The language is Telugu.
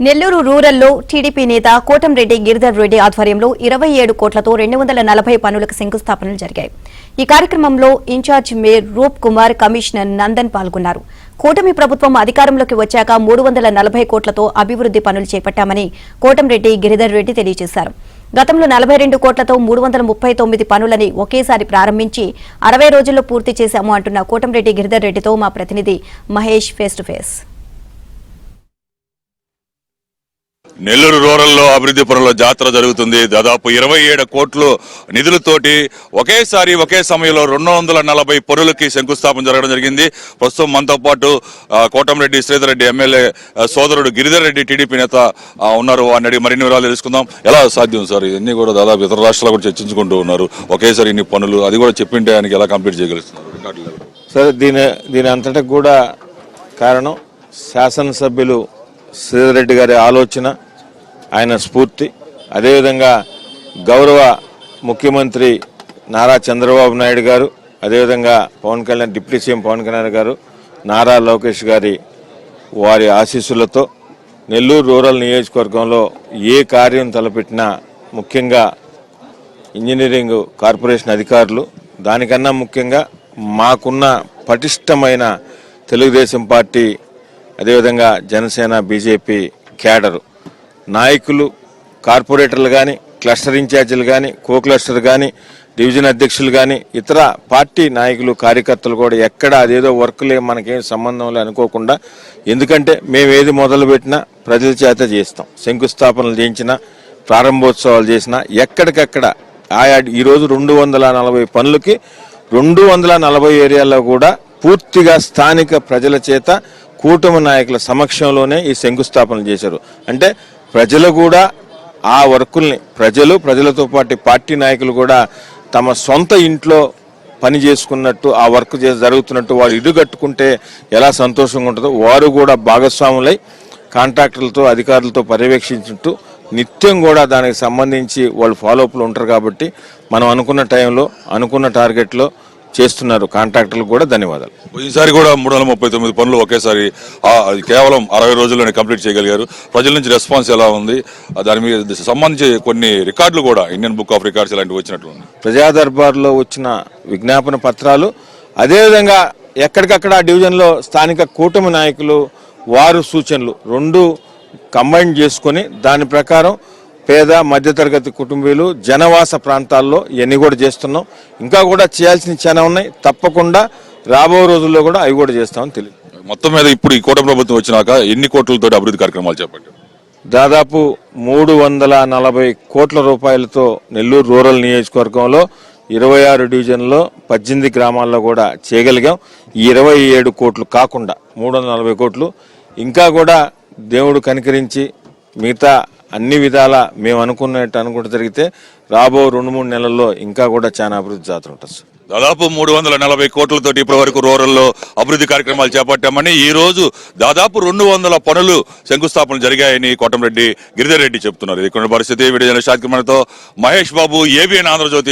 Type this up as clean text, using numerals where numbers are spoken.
నెల్లూరు రూరల్లో టీడీపీ నేత కోటంరెడ్డి గిరిధర్ రెడ్డి ఆధ్వర్యంలో 27 కోట్లతో 240 పనులకు శంకుస్థాపనలు జరిగాయి. ఈ కార్యక్రమంలో ఇన్ఛార్జ్ మేయర్ రూప్ కుమార్, కమిషనర్ నందన్ పాల్గొన్నారు. కూటమి ప్రభుత్వం అధికారంలోకి వచ్చాక 340 కోట్లతో అభివృద్ది పనులు చేపట్టామని కోటంరెడ్డి గిరిధర్ రెడ్డి తెలియజేశారు. గతంలో 42 కోట్లతో 339 పనులని ఒకేసారి ప్రారంభించి 60 రోజుల్లో పూర్తి చేశాము అంటున్న కోటంరెడ్డి గిరిధర్ రెడ్డితో మా ప్రతినిధి Mahesh face to face. Nellore రూరల్లో అభివృద్ధి పనుల జాతర జరుగుతుంది. దాదాపు 27 కోట్లు నిధులతోటి ఒకే సమయంలో 240 పనులకి శంకుస్థాపన జరగడం జరిగింది. ప్రస్తుతం మనతో పాటు కోటంరెడ్డి శ్రీధర్ రెడ్డి ఎమ్మెల్యే సోదరుడు గిరిధర్ రెడ్డి టీడీపీ నేత ఉన్నారు. వాడిని మరిన్ని వివరాలు తెలుసుకుందాం. ఎలా సాధ్యం సార్? ఇవన్నీ కూడా దాదాపు ఇతర రాష్ట్రాలు కూడా చర్చించుకుంటూ ఉన్నారు. ఒకేసారి ఇన్ని పనులు, అది కూడా చెప్పింటే ఆయనకి ఎలా కంప్లీట్ చేయగలుగుతున్నారు? సార్, దీని అంతటా కూడా కారణం శాసనసభ్యులు శ్రీధర్ రెడ్డి గారి ఆలోచన, ఆయన స్ఫూర్తి. అదేవిధంగా గౌరవ ముఖ్యమంత్రి నారా చంద్రబాబు నాయుడు గారు, అదేవిధంగా పవన్ కళ్యాణ్, డిప్యూటీ సీఎం పవన్ కళ్యాణ్ గారు, నారా లోకేష్ గారి వారి ఆశీస్సులతో నెల్లూరు రూరల్ నియోజకవర్గంలో ఏ కార్యం తలపెట్టినా, ముఖ్యంగా ఇంజనీరింగ్ కార్పొరేషన్ అధికారులు, దానికన్నా ముఖ్యంగా మాకున్న పటిష్టమైన తెలుగుదేశం పార్టీ, అదేవిధంగా జనసేన, బీజేపీ క్యాడరు నాయకులు, కార్పొరేటర్లు కానీ, క్లస్టర్ ఇన్ఛార్జీలు కానీ, కో క్లస్టర్ కానీ, డివిజన్ అధ్యక్షులు కానీ, ఇతర పార్టీ నాయకులు, కార్యకర్తలు కూడా ఎక్కడ అదేదో వర్క్లే మనకేం సంబంధం లే అనుకోకుండా, ఎందుకంటే మేము ఏది మొదలుపెట్టినా ప్రజల చేత చేస్తాం. శంకుస్థాపనలు చేయించినా, ప్రారంభోత్సవాలు చేసినా ఎక్కడికక్కడ ఆయా ఈరోజు 240 పనులకి 240 ఏరియాల్లో కూడా పూర్తిగా స్థానిక ప్రజల చేత కూటమి నాయకుల సమక్షంలోనే ఈ శంకుస్థాపనలు చేశారు. అంటే ప్రజలు కూడా ఆ వర్కుల్ని, ప్రజలతో పాటు పార్టీ నాయకులు కూడా తమ సొంత ఇంట్లో పని చేసుకున్నట్టు, ఆ వర్క్ జరుగుతున్నట్టు వాళ్ళు ఇల్లు కట్టుకుంటే ఎలా సంతోషంగా ఉంటుందో వారు కూడా భాగస్వాములై కాంట్రాక్టర్లతో, అధికారులతో పర్యవేక్షించుంటూ నిత్యం కూడా దానికి సంబంధించి వాళ్ళు ఫాలోఅప్లు ఉంటారు. కాబట్టి మనం అనుకున్న టైంలో, అనుకున్న టార్గెట్లో చేస్తున్నారు. కాంట్రాక్టర్లకు కూడా ధన్యవాదాలు. ఈసారి కూడా 339 పనులు ఒకేసారి కేవలం 60 రోజుల్లోనే కంప్లీట్ చేయగలిగారు. ప్రజల నుంచి రెస్పాన్స్ ఎలా ఉంది? దాని మీద సంబంధించి కొన్ని రికార్డులు కూడా ఇండియన్ బుక్ ఆఫ్ రికార్డ్స్ ఇలాంటివి వచ్చినట్లు ప్రజా దర్బార్లో వచ్చిన విజ్ఞాపన పత్రాలు, అదేవిధంగా ఎక్కడికక్కడ డివిజన్లో స్థానిక కూటమి నాయకులు వారు సూచనలు రెండు కంబైన్ చేసుకొని దాని ప్రకారం పేద మధ్యతరగతి కుటుంబీలు, జనవాస ప్రాంతాల్లో ఇవన్నీ కూడా చేస్తున్నాం. ఇంకా కూడా చేయాల్సిన చాలా ఉన్నాయి. తప్పకుండా రాబో రోజుల్లో కూడా అవి కూడా చేస్తామని తెలియదు. మొత్తం మీద ఇప్పుడు ఈ కూటమి ప్రభుత్వం వచ్చినాక ఎన్ని కోట్లతో అభివృద్ధి కార్యక్రమాలు చేపట్టారు? దాదాపు 340 కోట్ల రూపాయలతో నెల్లూరు రూరల్ నియోజకవర్గంలో 26 డివిజన్లో 18 గ్రామాల్లో కూడా చేయగలిగాం. ఈ 27 కోట్లు కాకుండా 340 కోట్లు ఇంకా కూడా దేవుడు కనికరించి మిగతా అన్ని విధాలా మేము అనుకుంటూ జరిగితే రాబో 2-3 నెలల్లో ఇంకా కూడా చాలా అభివృద్ధి జాతర ఉంటుంది. దాదాపు 340 కోట్లతో ఇప్పటి వరకు రూరల్లో అభివృద్ధి కార్యక్రమాలు చేపట్టామని, ఈ రోజు దాదాపు 200 పనులు శంకుస్థాపనలు జరిగాయని కోటంరెడ్డి గిరిధర్ రెడ్డి చెప్తున్నారు. ఇది పరిస్థితి. Video journalist Mahesh Babu, ABN Andhra Jyothi.